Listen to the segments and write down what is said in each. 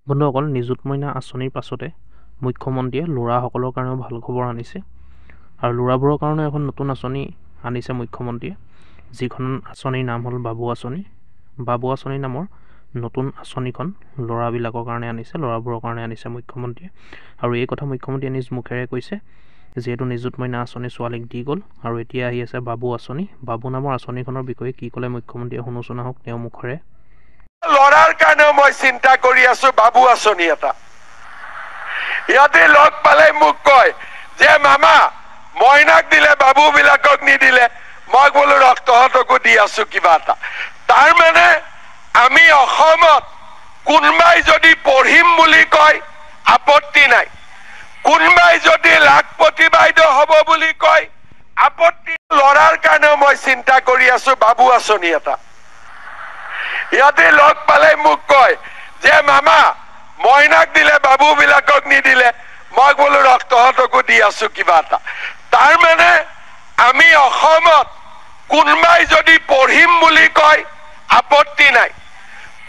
বন্ধুসকল, নিযুত মইনা আঁচনিৰ পাছতে মুখ্যমন্ত্ৰীয়ে ল'ৰাসকলৰ কাৰণেও ভাল খবৰ আনিছে আৰু ল'ৰাবোৰৰ কাৰণে এখন নতুন আঁচনি আনিছে মুখ্যমন্ত্ৰীয়ে, যিখন আঁচনিৰ নাম হ'ল বাবু আঁচনি। বাবু আঁচনি নামৰ নতুন আঁচনিখন ল'ৰাবিলাকৰ কাৰণে আনিছে, ল'ৰাবোৰৰ কাৰণে আনিছে মুখ্যমন্ত্ৰীয়ে। আৰু এই কথা মুখ্যমন্ত্ৰীয়ে নিজ মুখেৰে কৈছে, যিহেতু নিযুত মইনা আঁচনি ছোৱালীক দি গ'ল আৰু এতিয়া আহি আছে বাবু আঁচনি। বাবু নামৰ আঁচনিখনৰ বিষয়ে কি ক'লে মুখ্যমন্ত্ৰীয়ে শুনোচোন আহক তেওঁৰ মুখেৰে। লৰাৰ কাৰণেও মই চিন্তা কৰি আছো বাবু আঁচনি এটা। ইয়াতে লগ পালে মোক কয় যে মামা মইনাক দিলে বাবু বিলাকক নিদিলে। মই বোলো ৰক্তহতকো দি আছো কিবা এটা। তাৰ মানে আমি অসমত কোনবাই যদি পঢ়িম বুলি কয় আপত্তি নাই, কোনবাই যদি লাখপতি বাইদেউ হব বুলি কয় আপত্তি। লৰাৰ কাৰণেও মই চিন্তা কৰি আছো বাবু আঁচনি এটা। ইয়াতে লগ পালে মোক কয় যে মামা মইনাক দিলে বাবু বিলাকক নিদিলে। মই বোলো ৰক্তহতকো দি আছো কিবা এটা। তাৰ মানে আমি অসমত কোনবাই যদি পঢ়িম বুলি কয় আপত্তি নাই,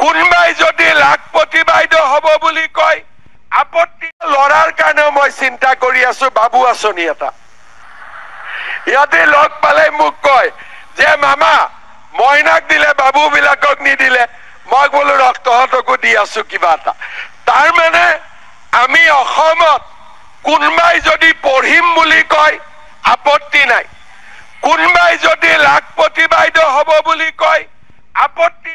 কোনবাই যদি লাখপতি বাইদেউ হব বুলি কয় আপত্তি। লৰাৰ কাৰণেও মই চিন্তা কৰি আছো বাবু আঁচনি এটা। ইয়াতে লগ পালে মোক কয় যে মামা মইনাক দিলে বাবু বিলাকক নিদিলে। মই বোলো ৰক্তহতকো দি আছো কিবা এটা। তাৰ মানে আমি অসমত কোনবাই যদি পঢ়িম বুলি কয় আপত্তি নাই, কোনবাই যদি লাখপতি বাইদেউ হব বুলি কয় আপত্তি।